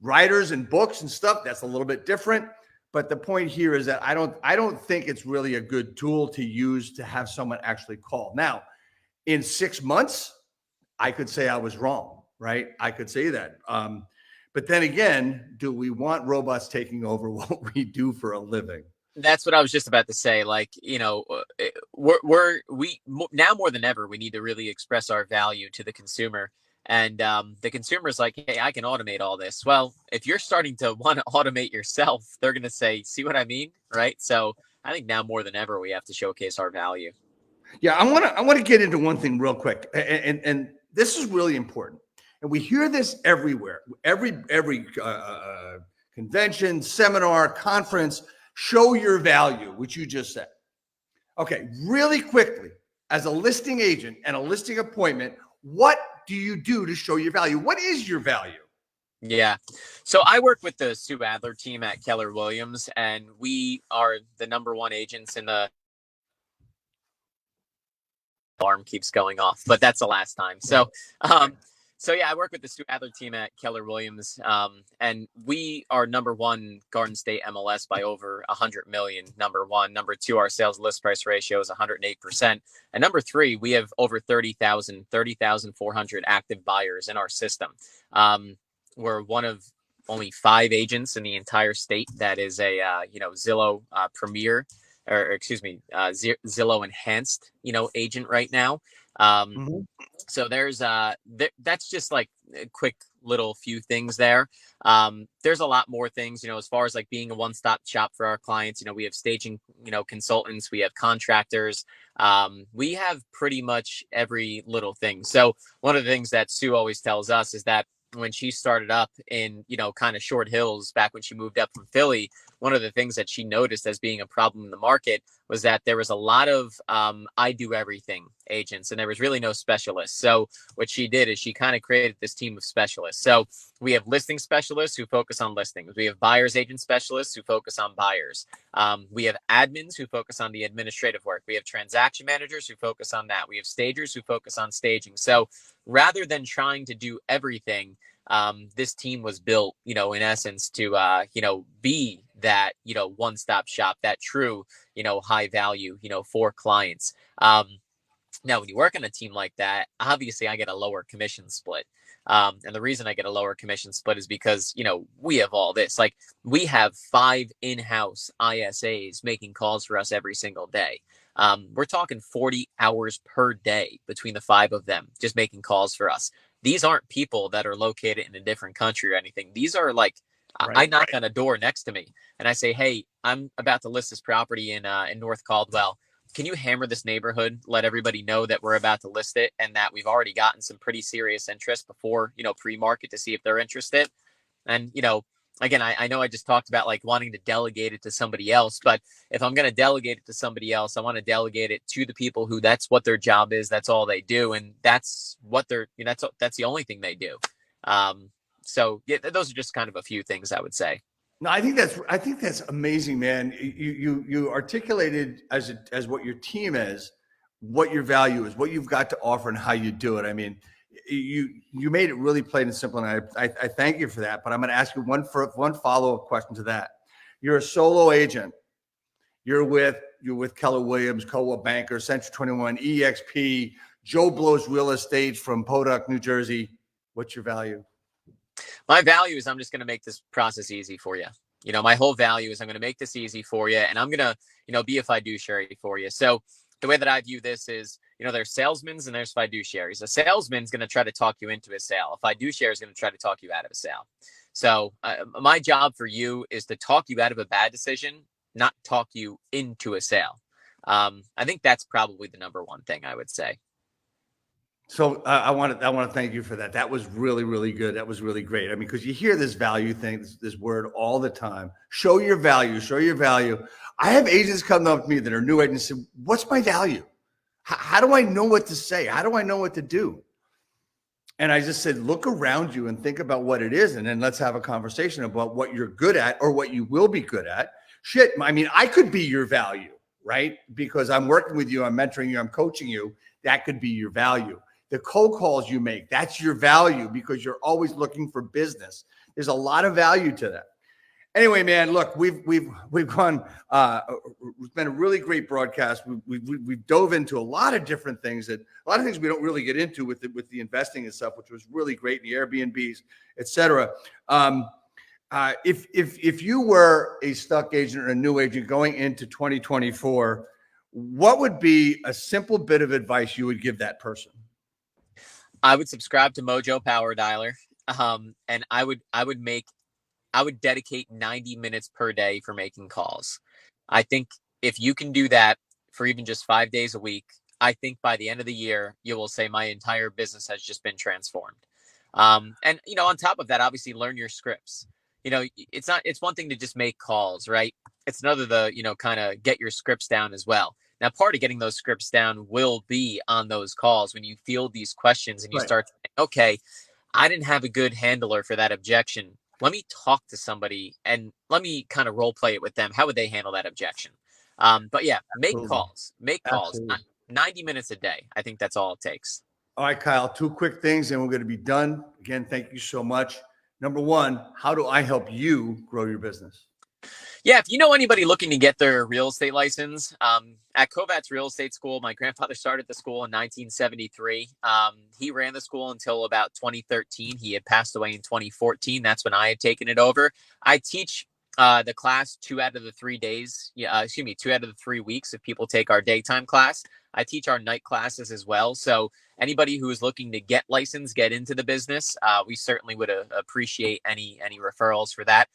Writers and books and stuff, that's a little bit different. But the point here is that I don't think it's really a good tool to use to have someone actually call. Now, in 6 months, I could say I was wrong, right? I could say that. But then again, do we want robots taking over what we do for a living? That's what I was just about to say. Like, you know, we now more than ever, we need to really express our value to the consumer. And the consumer is like, hey, I can automate all this. Well, if you're starting to want to automate yourself, they're going to say, see what I mean? Right. So I think now more than ever, we have to showcase our value. Yeah, I want to get into one thing real quick, and this is really important. And we hear this everywhere, every convention, seminar, conference. Show your value, which you just said. Okay, really quickly, as a listing agent and a listing appointment, what do you do to show your value? What is your value? Yeah. So I work with the Sue Adler team at Keller Williams, and we are the #1 agents in the alarm keeps going off, but that's the last time. So yeah, I work with the Stu Adler team at Keller Williams, and we are #1 Garden State MLS by over 100 million. #1, #2, our sales list price ratio is 108%, and #3, we have over 30,400 active buyers in our system. We're one of only 5 agents in the entire state that is a Zillow Premier, or excuse me, Zillow enhanced, agent right now. So there's that's just like a quick little few things there. There's a lot more things, as far as like being a one-stop shop for our clients. We have staging, consultants, we have contractors, we have pretty much every little thing. So one of the things that Sue always tells us is that when she started up in, kind of Short Hills back when she moved up from Philly, one of the things that she noticed as being a problem in the market was that there was a lot of I do everything agents, and there was really no specialists. So what she did is she kind of created this team of specialists. So we have listing specialists who focus on listings. We have buyer's agent specialists who focus on buyers. We have admins who focus on the administrative work. We have transaction managers who focus on that. We have stagers who focus on staging. So rather than trying to do everything, this team was built, in essence to, be that, one-stop shop, that true, high value, for clients. Now, when you work on a team like that, obviously I get a lower commission split. And the reason I get a lower commission split is because, we have all this. Like, we have 5 in-house ISAs making calls for us every single day. We're talking 40 hours per day between the 5 of them just making calls for us. These aren't people that are located in a different country or anything. These are like, I knock on a door next to me and I say, hey, I'm about to list this property in North Caldwell. Can you hammer this neighborhood, let everybody know that we're about to list it and that we've already gotten some pretty serious interest before, pre-market to see if they're interested. And, again, I know I just talked about like wanting to delegate it to somebody else, but if I'm going to delegate it to somebody else, I want to delegate it to the people who that's what their job is. That's all they do. And that's what they're, that's the only thing they do. So yeah, those are just kind of a few things I would say. No, I think that's amazing, man. You articulated as what your team is, what your value is, what you've got to offer, and how you do it. I mean, you made it really plain and simple, and I thank you for that. But I'm going to ask you one follow-up question to that. You're a solo agent. You're with Keller Williams, Coldwell Banker, Century 21, EXP, Joe Blow's Real Estate from Podunk, New Jersey. What's your value? My value is I'm just going to make this process easy for you. My whole value is I'm going to make this easy for you, and I'm going to, be a fiduciary for you. So the way that I view this is, there's salesmen and there's fiduciaries. A salesman's going to try to talk you into a sale. A fiduciary is going to try to talk you out of a sale. So my job for you is to talk you out of a bad decision, not talk you into a sale. I think that's probably the number one thing I would say. So I want to thank you for that. That was really, really good. That was really great. I mean, because you hear this value thing, this word all the time. Show your value. Show your value. I have agents come up to me that are new agents and say, "What's my value? How do I know what to say? How do I know what to do?" And I just said, look around you and think about what it is, and then let's have a conversation about what you're good at or what you will be good at. Shit, I mean, I could be your value, right? Because I'm working with you, I'm mentoring you, I'm coaching you. That could be your value. The cold calls you make, that's your value because you're always looking for business. There's a lot of value to that. Anyway, man, look, we've gone. It's been a really great broadcast. We've dove into a lot of different things we don't really get into with the investing and stuff, which was really great. The Airbnbs, et cetera. If you were a stuck agent or a new agent going into 2024, what would be a simple bit of advice you would give that person? I would subscribe to Mojo Power Dialer, and I would dedicate 90 minutes per day for making calls. I think if you can do that for even just 5 days a week, I think by the end of the year, you will say my entire business has just been transformed. And, on top of that, obviously learn your scripts. It's one thing to just make calls, right? It's another to, kind of get your scripts down as well. Now, part of getting those scripts down will be on those calls when you field these questions and you start saying, okay, I didn't have a good handler for that objection. Let me talk to somebody and let me kind of role play it with them. How would they handle that objection? But yeah, make calls, Absolutely. 90 minutes a day. I think that's all it takes. All right, Kyle, 2 quick things and we're going to be done. Again, thank you so much. Number one, how do I help you grow your business? Yeah, if you know anybody looking to get their real estate license, at Kovats Real Estate School, my grandfather started the school in 1973. He ran the school until about 2013. He had passed away in 2014. That's when I had taken it over. I teach the class 2 out of the 3 days. 2 out of the 3 weeks if people take our daytime class. I teach our night classes as well. So anybody who is looking to get licensed, get into the business, we certainly would appreciate any referrals for that.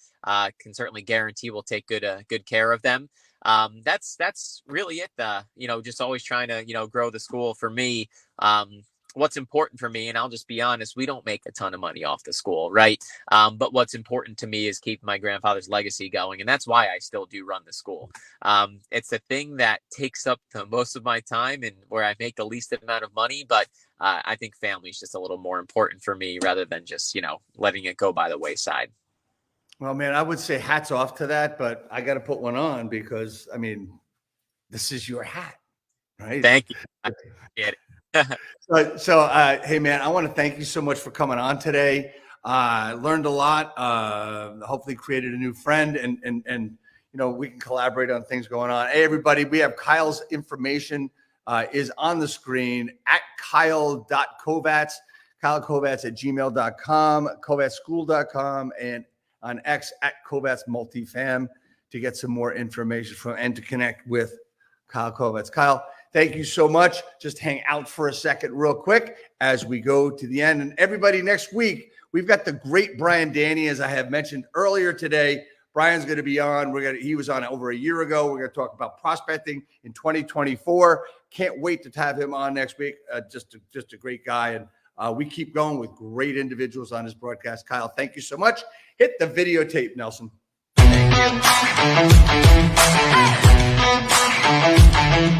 Can certainly guarantee we'll take good care of them. That's really it. Just always trying to, grow the school for me. What's important for me, and I'll just be honest, we don't make a ton of money off the school, right? But what's important to me is keeping my grandfather's legacy going. And that's why I still do run the school. It's the thing that takes up the most of my time and where I make the least amount of money. But I think family is just a little more important for me rather than just, letting it go by the wayside. Well, man, I would say hats off to that, but I got to put one on because, I mean, this is your hat, right? Thank you. I appreciate it. So, hey, man, I want to thank you so much for coming on today. Learned a lot. Hopefully, created a new friend, and we can collaborate on things going on. Hey, everybody, we have Kyle's information is on the screen at Kyle.Kovats. kylekovats@gmail.com, kovatsschool.com, and on X @kovatsmultifam to get some more information from and to connect with Kyle Kovats. Kyle, thank you so much. Just hang out for a second real quick as we go to the end. And everybody, next week, we've got the great Brian Danny, as I have mentioned earlier today. Brian's going to be on. He was on over a year ago. We're going to talk about prospecting in 2024. Can't wait to have him on next week. Just a great guy. And we keep going with great individuals on this broadcast. Kyle, thank you so much. Hit the videotape, Nelson. Thank you.